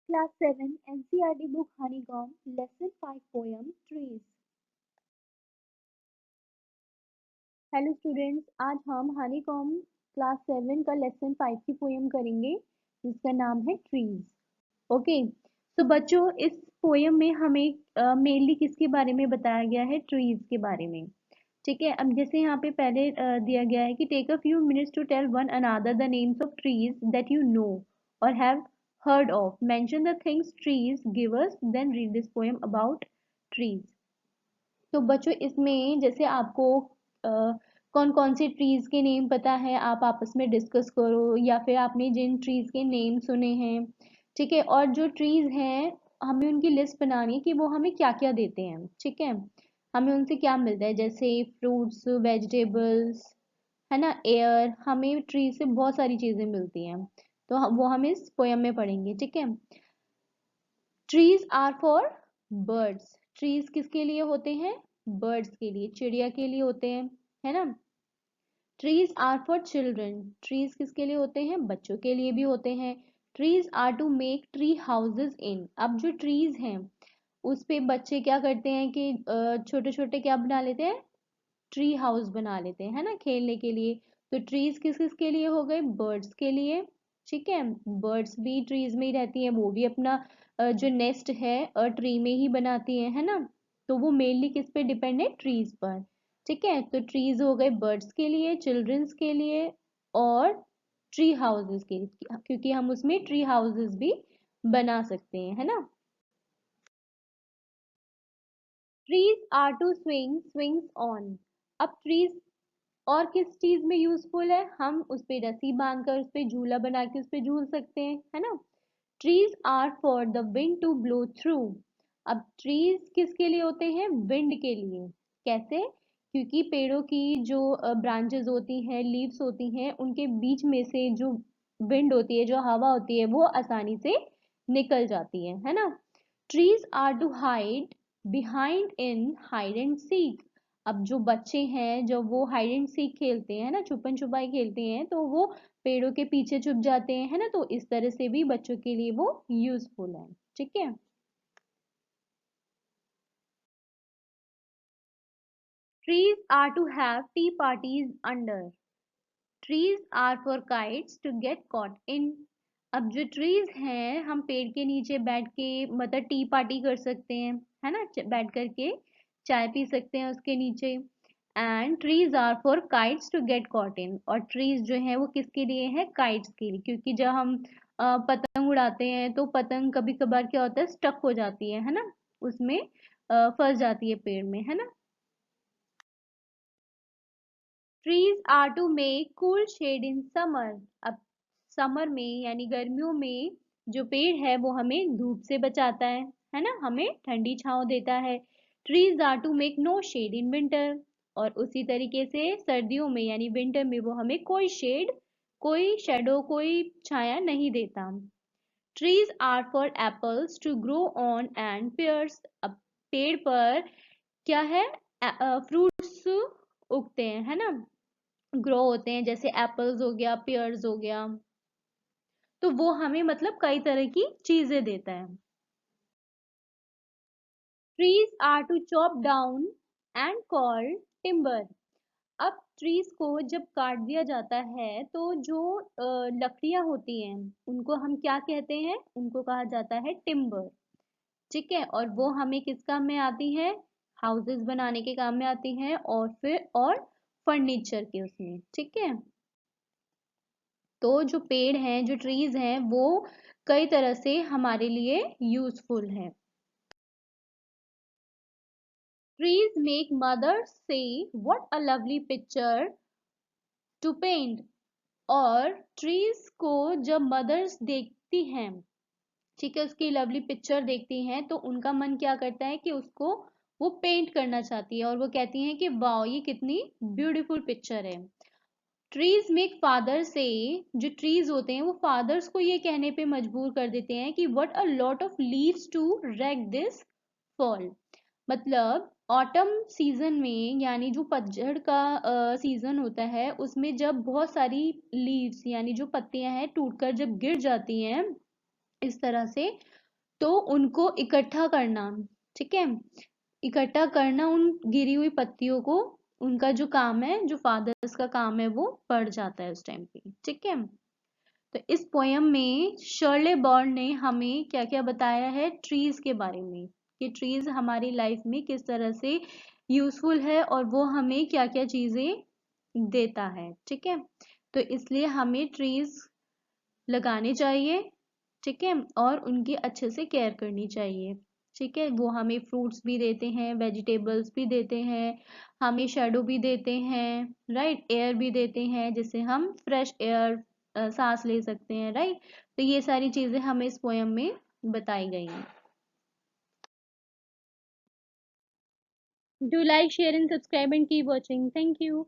Class 7 NCERT book Honeycomb, Lesson 5 poem Trees. Hello students, आज हम honeycomb class 7 का lesson 5 की पोएम करेंगे जिसका नाम है ट्रीज। ओके, तो बच्चों इस पोएम में हमें मेनली किसके बारे में बताया गया है? ट्रीज के बारे में। ठीक है, अब जैसे यहाँ पे पहले दिया गया है कि take a few minutes to tell one another the names of trees that you know or have heard of. Mention the things trees give us, then read this poem about trees. तो बच्चों इसमें जैसे आपको कौन कौन से trees के name पता है, आप आपस में डिस्कस करो या फिर आपने जिन ट्रीज के नेम सुने हैं, ठीक है, और जो ट्रीज हैं हमें उनकी लिस्ट बनानी है कि वो हमें क्या क्या देते हैं। ठीक है, हमें उनसे क्या मिलता है, जैसे फ्रूट्स, वेजिटेबल्स, है ना, एयर, हमें ट्री से बहुत सारी चीजें मिलती हैं। तो वो हम इस पोयम में पढ़ेंगे। ठीक है, trees are for birds. Trees किसके लिए होते हैं? बर्ड्स के लिए, चिड़िया के लिए होते हैं, है ना। Trees are for children. Trees किसके लिए होते हैं? बच्चों के लिए भी होते हैं। Trees are to make tree houses in. अब जो ट्रीज हैं उस पे बच्चे क्या करते हैं कि छोटे छोटे क्या बना लेते हैं? ट्री हाउस बना लेते हैं, है ना, खेलने के लिए। तो ट्रीज किस किस के लिए हो गए? बर्ड्स के लिए। ठीक है, बर्ड्स भी ट्रीज में ही रहती हैं, वो भी अपना जो नेस्ट है ट्री में ही बनाती है ना। तो वो मेनली किस पे डिपेंड है? ट्रीज पर। ठीक है, तो ट्रीज हो गए बर्ड्स के लिए, चिल्ड्रंस के लिए और ट्री हाउसेस के लिए, क्योंकि हम उसमें ट्री हाउसेस भी बना सकते हैं, है ना। Trees are to swing swings on. अब ट्रीज और किस चीज में यूजफुल है? हम उस पे रस्सी बांधकर उस पे झूला बना के उस पे झूल सकते हैं, है ना। Trees are for the wind to blow through. अब ट्रीज किसके लिए होते हैं? विंड के लिए। कैसे? क्योंकि पेड़ों की जो ब्रांचेस होती हैं, लीव्स होती हैं, उनके बीच में से जो विंड होती है, जो हवा होती है, वो आसानी से निकल जाती है ना। Trees are to hide behind in hide and seek. अब जो बच्चे हैं जब वो हाइड एंड सीक खेलते हैं ना, छुपन छुपाई खेलते हैं, तो वो पेड़ों के पीछे छुप जाते हैं, है ना। तो इस तरह से भी बच्चों के लिए वो यूजफुल है। ठीक है, trees are to have tea parties under. Trees are for kites to get caught in. अब जो ट्रीज हैं हम पेड़ के नीचे बैठ के मतलब टी पार्टी कर सकते हैं, है ना, बैठ करके चाय पी सकते हैं उसके नीचे। And trees are for kites to get caught in. और ट्रीज जो है वो किसके लिए है? काइट्स के लिए, क्योंकि जब हम पतंग उड़ाते हैं तो पतंग कभी कभार क्या होता है, स्टक हो जाती है ना, उसमें फंस जाती है पेड़ में, है ना। Trees are to make cool shade in summer. अब समर में यानी गर्मियों में जो पेड़ है वो हमें धूप से बचाता है ना, हमें ठंडी छांव देता है। Trees are to make no shade in winter. और उसी तरीके से सर्दियों में यानी विंटर में वो हमें कोई शेड, कोई शेडो, कोई छाया नहीं देता। Trees are for apples to grow on and pears. अब पेड़ पर क्या है? फ्रूट्स उगते हैं, है ना, ग्रो होते हैं, जैसे एप्पल्स हो गया, पियर्स हो गया। तो वो हमें मतलब कई तरह की चीजें देता है। Trees are to chop down and called timber. अब ट्रीज को जब काट दिया जाता है तो जो लकड़ियां होती हैं उनको हम क्या कहते हैं? उनको कहा जाता है टिम्बर। ठीक है, और वो हमें किस काम में आती है? हाउसेस बनाने के काम में आती हैं और फिर और फर्नीचर के उसमें। ठीक है, तो जो पेड़ हैं, जो ट्रीज हैं, वो कई तरह से हमारे लिए यूजफुल है। Trees make mothers say what a lovely picture to paint. और ट्रीज को जब मदर्स देखती हैं, ठीक है, उसकी लवली पिक्चर देखती हैं, तो उनका मन क्या करता है कि उसको वो पेंट करना चाहती है और वो कहती हैं कि वाह ये कितनी ब्यूटीफुल पिक्चर है। ट्रीज मेक फादर से। जो ट्रीज होते हैं वो फादर्स को ये कहने पे मजबूर कर देते हैं कि what a lot of leaves to rake this fall. मतलब ऑटम सीजन में यानी जो पतझड़ का सीजन होता है उसमें जब बहुत सारी लीव्स यानी जो पत्तियां हैं टूटकर जब गिर जाती हैं इस तरह से। तो उनको इकट्ठा करना, ठीक है, इकट्ठा करना उन गिरी हुई पत्तियों को, उनका जो काम है, जो फादर्स का काम है, वो बढ़ जाता है उस टाइम पे, ठीक है। तो इस पोयम में शर्ले बर्न ने हमें क्या क्या बताया है ट्रीज के बारे में, कि ट्रीज हमारी लाइफ में किस तरह से यूजफुल है और वो हमें क्या क्या चीजें देता है, ठीक है। तो इसलिए हमें ट्रीज लगाने चाहिए, ठीक है, और उनकी अच्छे से केयर करनी चाहिए, ठीक है। वो हमें फ्रूट्स भी देते हैं, वेजिटेबल्स भी देते हैं, हमें शेडो भी देते हैं, राइट, एयर भी देते हैं, जिससे हम फ्रेश एयर सांस ले सकते हैं, राइट। तो ये सारी चीजें हमें इस पोयम में बताई गई हैं। Do like share and subscribe and keep watching, thank you.